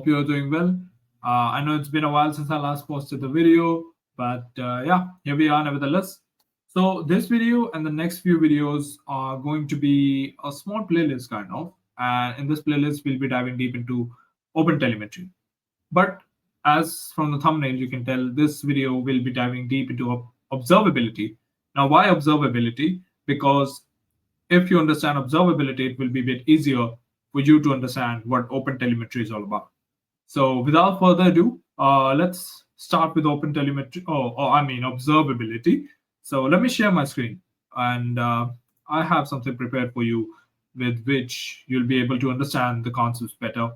Hope you're doing well. I know it's been a while since I last posted the video, but yeah, here we are nevertheless. So this video and the next few videos are going to be a small playlist kind of, and in this playlist we'll be diving deep into OpenTelemetry. But as from the thumbnail you can tell, this video will be diving deep into observability. Now, why observability? Because if you understand observability, it will be a bit easier for you to understand what OpenTelemetry is all about. So without further ado, let's start with OpenTelemetry, or I mean observability. So let me share my screen, and I have something prepared for you with which you'll be able to understand the concepts better.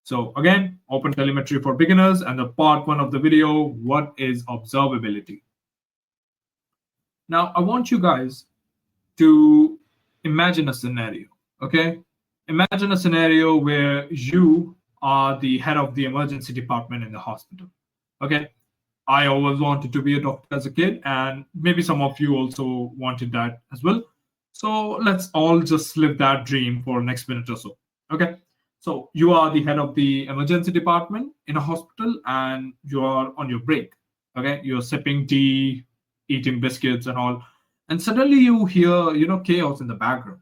So again, OpenTelemetry for beginners, and the part one of the video, what is observability? Now, I want you guys to imagine a scenario, okay? Imagine a scenario where you are the head of the emergency department in the hospital, okay? I always wanted to be a doctor as a kid, and maybe some of you also wanted that as well. So let's all just live that dream for the next minute or so, okay? So you are the head of the emergency department in a hospital, and you are on your break, okay? You're sipping tea, eating biscuits and all, and suddenly you hear chaos in the background.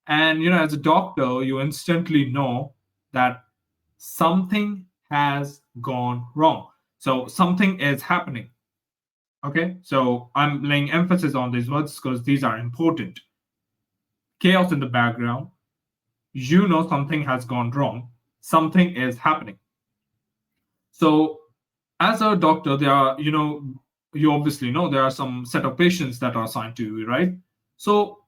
And as a doctor, you instantly know that something has gone wrong. So something is happening. Okay, so I'm laying emphasis on these words because these are important. Chaos in the background, something has gone wrong, something is happening. So as a doctor, there are you obviously know there are some set of patients that are assigned to you, right? So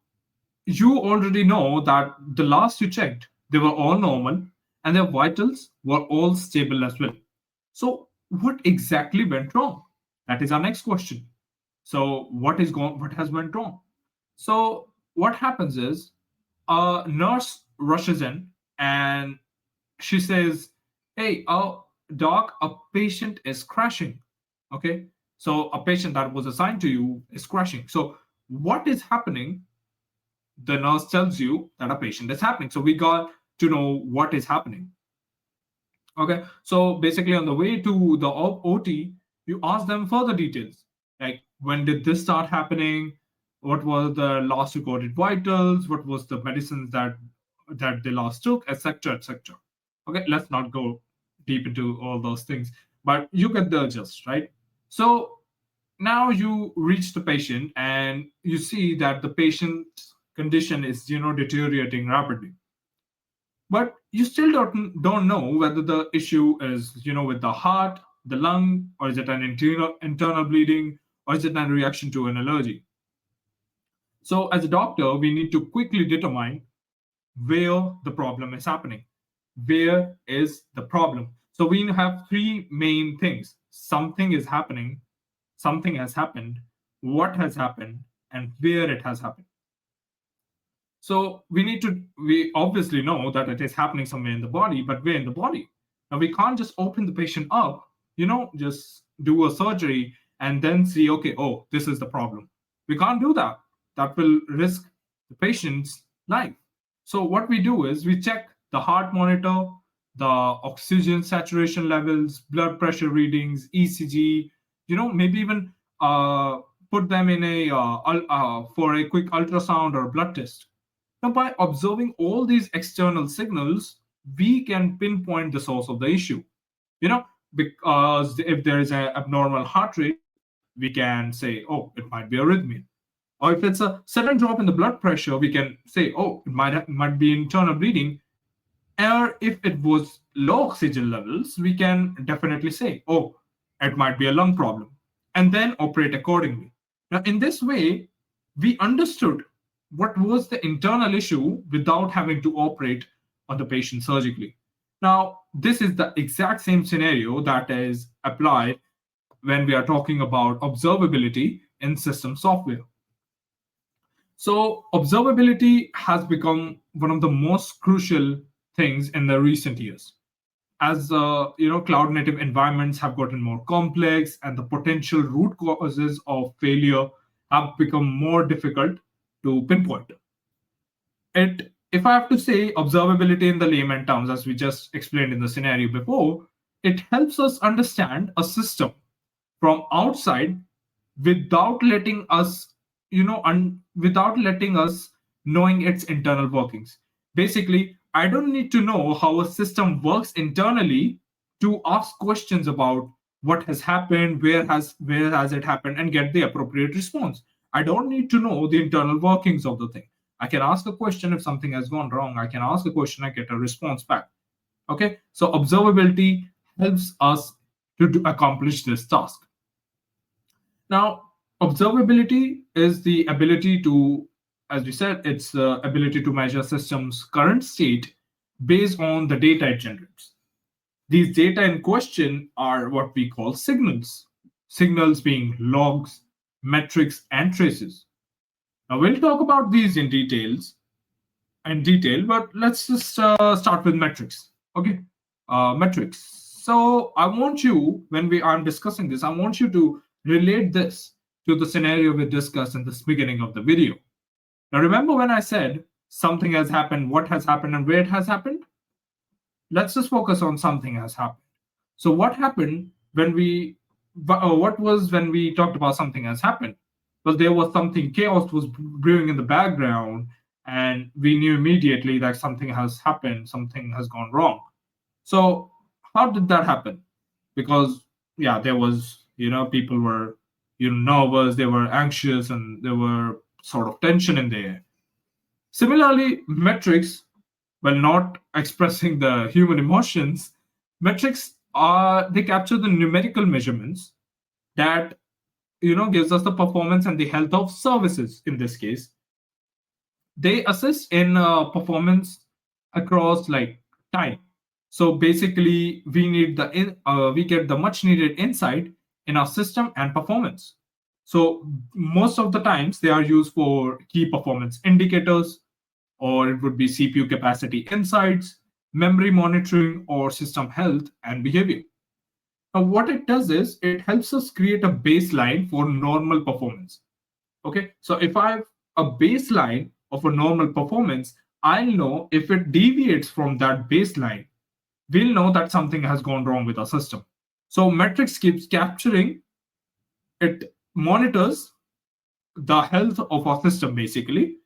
you already know that the last you checked, they were all normal and their vitals were all stable as well. So what exactly went wrong? That is our next question. So what has went wrong? So what happens is a nurse rushes in and she says, hey, doc, a patient is crashing. Okay, so a patient that was assigned to you is crashing. So what is happening? The nurse tells you that a patient is happening. So we got to know what is happening. Okay, so basically on the way to the OT, you ask them further details, like when did this start happening, what was the last recorded vitals, what was the medicines that they last took, etc., etc. Okay, let's not go deep into all those things, but you get the gist, right? So now you reach the patient and you see that the patient's condition is deteriorating rapidly, but you still don't know whether the issue is with the heart, the lung, or is it an internal bleeding, or is it a reaction to an allergy. So as a doctor, we need to quickly determine where the problem is happening. Where is the problem? So we have three main things: something is happening, something has happened, what has happened, and where it has happened. So we obviously know that it is happening somewhere in the body, but where in the body? Now we can't just open the patient up, just do a surgery and then see, okay, oh, this is the problem. We can't do that. That will risk the patient's life. So what we do is we check the heart monitor, the oxygen saturation levels, blood pressure readings, ECG, maybe even put them in for a quick ultrasound or blood test. Now, by observing all these external signals, we can pinpoint the source of the issue. Because if there is an abnormal heart rate, we can say, oh, it might be arrhythmia. Or if it's a sudden drop in the blood pressure, we can say, oh, it might be internal bleeding. Or if it was low oxygen levels, we can definitely say, oh, it might be a lung problem, and then operate accordingly. Now, in this way, we understood what was the internal issue without having to operate on the patient surgically. Now, this is the exact same scenario that is applied when we are talking about observability in system software. So observability has become one of the most crucial things in the recent years. As cloud native environments have gotten more complex and the potential root causes of failure have become more difficult to pinpoint. It if I have to say observability in the layman terms, as we just explained in the scenario before, it helps us understand a system from outside without letting us, without letting us knowing its internal workings. Basically, I don't need to know how a system works internally to ask questions about what has happened, where has it happened, and get the appropriate response. I don't need to know the internal workings of the thing. I can ask a question if something has gone wrong. I can ask a question, I get a response back. Okay, so observability helps us to accomplish this task. Now, observability is the ability to, as we said, it's the ability to measure systems' current state based on the data it generates. These data in question are what we call signals, signals being logs, metrics, and traces. Now, we'll talk about these in detail, but let's just start with metrics. Okay, metrics. So I want you, when we are discussing this, I want you to relate this to the scenario we discussed in the beginning of the video. Now, remember when I said something has happened, what has happened, and where it has happened? Let's just focus on something has happened. So what happened when what was when we talked about something has happened? Well, there was something, chaos was brewing in the background, and we knew immediately that something has happened, something has gone wrong. So how did that happen? Because yeah, there was, people were, nervous, they were anxious, and there were sort of tension in the air. Similarly, metrics, while not expressing the human emotions, metrics are, they capture the numerical measurements that, gives us the performance and the health of services. In this case, they assist in performance across like time. So basically, we get the much needed insight in our system and performance. So most of the times they are used for key performance indicators, or it would be CPU capacity insights, memory monitoring, or system health and behavior. Now, what it does is it helps us create a baseline for normal performance. Okay, so if I have a baseline of a normal performance, I'll know if it deviates from that baseline, we'll know that something has gone wrong with our system. So metrics keeps capturing, it monitors the health of our system basically.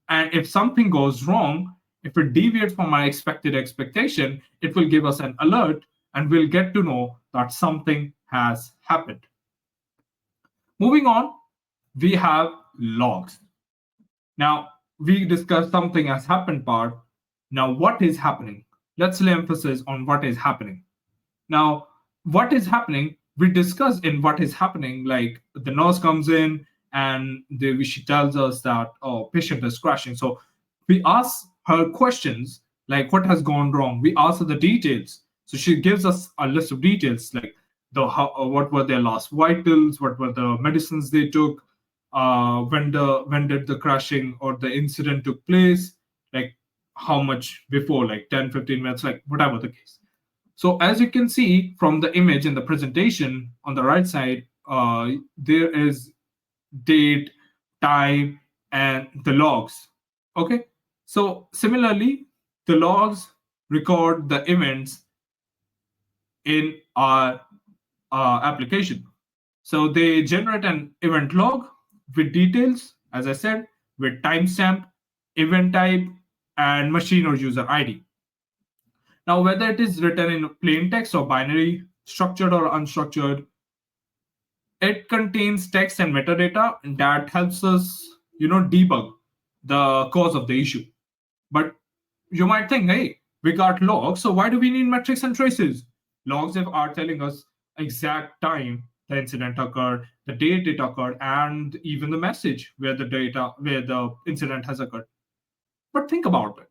And if something goes wrong, if it deviates from our expected expectation, it will give us an alert and we'll get to know that something has happened. Moving on, we have logs. Now, we discussed something has happened part. Now, what is happening? Let's lay emphasis on what is happening. Now, what is happening, we discuss in what is happening, like the nurse comes in and she tells us that, oh, patient is crashing. So we ask her questions like what has gone wrong. We ask her the details. So she gives us a list of details like what were their last vitals, what were the medicines they took, when did the crashing or the incident took place, like how much before, like 10, 15 minutes, like whatever the case. So as you can see from the image in the presentation on the right side, there is date, time, and the logs. Okay. So similarly, the logs record the events in our application. So they generate an event log with details, as I said, with timestamp, event type, and machine or user ID. Now, whether it is written in plain text or binary, structured or unstructured, it contains text and metadata that helps us, debug the cause of the issue. But you might think, hey, we got logs, so why do we need metrics and traces? Logs are telling us exact time the incident occurred, the date it occurred, and even the message where the incident has occurred. But think about it.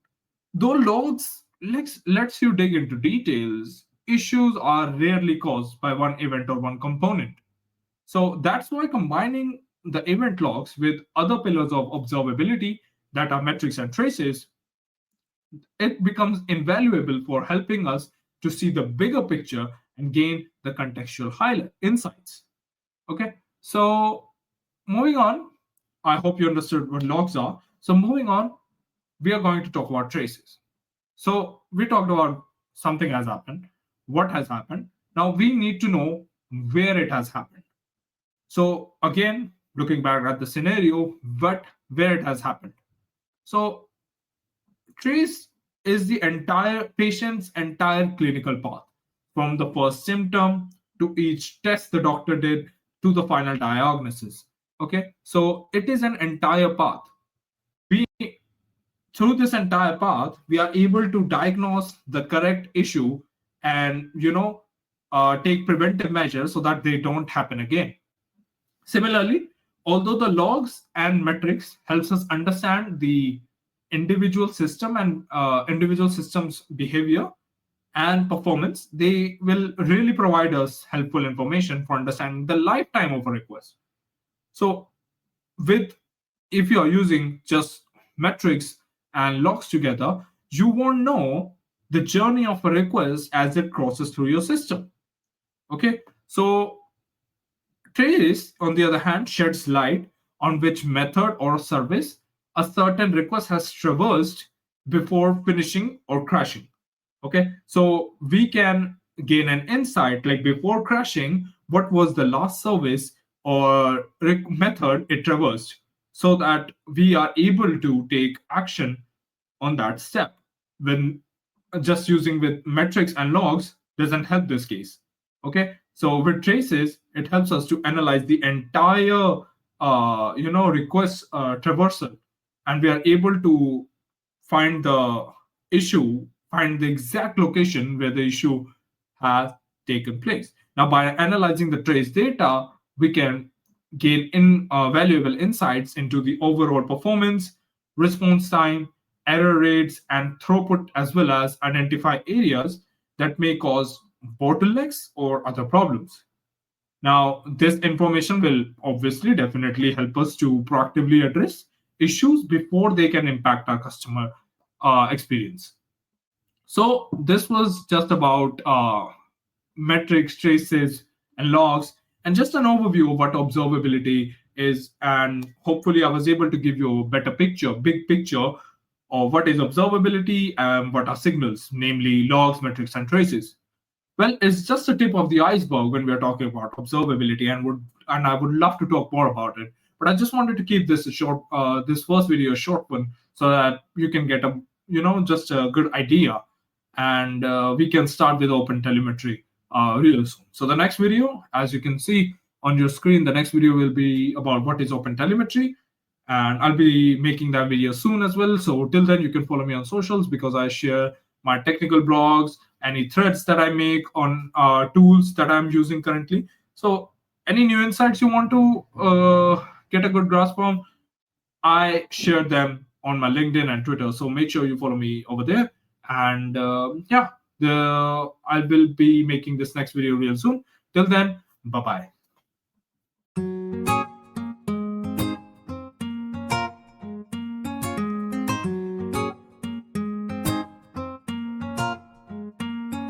Though logs lets you dig into details, issues are rarely caused by one event or one component. So that's why combining the event logs with other pillars of observability, that are metrics and traces, it becomes invaluable for helping us to see the bigger picture and gain the contextual highlight insights. Okay, so moving on, I hope you understood what logs are. So moving on, we are going to talk about traces. So we talked about something has happened, what has happened. Now we need to know where it has happened. So again, looking back at the scenario, where it has happened. So trace is the entire patient's entire clinical path, from the first symptom to each test the doctor did to the final diagnosis. Okay, so it is an entire path. We Through this entire path, we are able to diagnose the correct issue and take preventive measures so that they don't happen again. Similarly, although the logs and metrics helps us understand the individual system and individual systems behavior and performance, they will really provide us helpful information for understanding the lifetime of a request. So with if you are using just metrics and logs together, you won't know the journey of a request as it crosses through your system. Okay, so trace, on the other hand, sheds light on which method or service a certain request has traversed before finishing or crashing. Okay, so we can gain an insight like before crashing, what was the last service or method it traversed, so that we are able to take action on that step. When just using with metrics and logs doesn't help this case. Okay, so with traces it helps us to analyze the entire request traversal, and we are able to find the find the exact location where the issue has taken place. Now, by analyzing the trace data, we can gain valuable insights into the overall performance, response time, error rates, and throughput, as well as identify areas that may cause bottlenecks or other problems. Now, this information will obviously definitely help us to proactively address issues before they can impact our customer experience. So, this was just about metrics, traces, and logs, and just an overview of what observability is. And hopefully, I was able to give you a better picture, big picture of what is observability and what are signals, namely logs, metrics, and traces. Well, it's just the tip of the iceberg when we are talking about observability, and I would love to talk more about it. But I just wanted to keep this a short, this first video a short one, so that you can get a just a good idea, and we can start with OpenTelemetry real soon. So the next video, as you can see on your screen, the next video will be about what is OpenTelemetry, and I'll be making that video soon as well. So till then, you can follow me on socials because I share my technical blogs, any threads that I make on tools that I'm using currently. So any new insights you want to get a good grasp on, I share them on my LinkedIn and Twitter. So make sure you follow me over there. And I will be making this next video real soon. Till then, bye bye.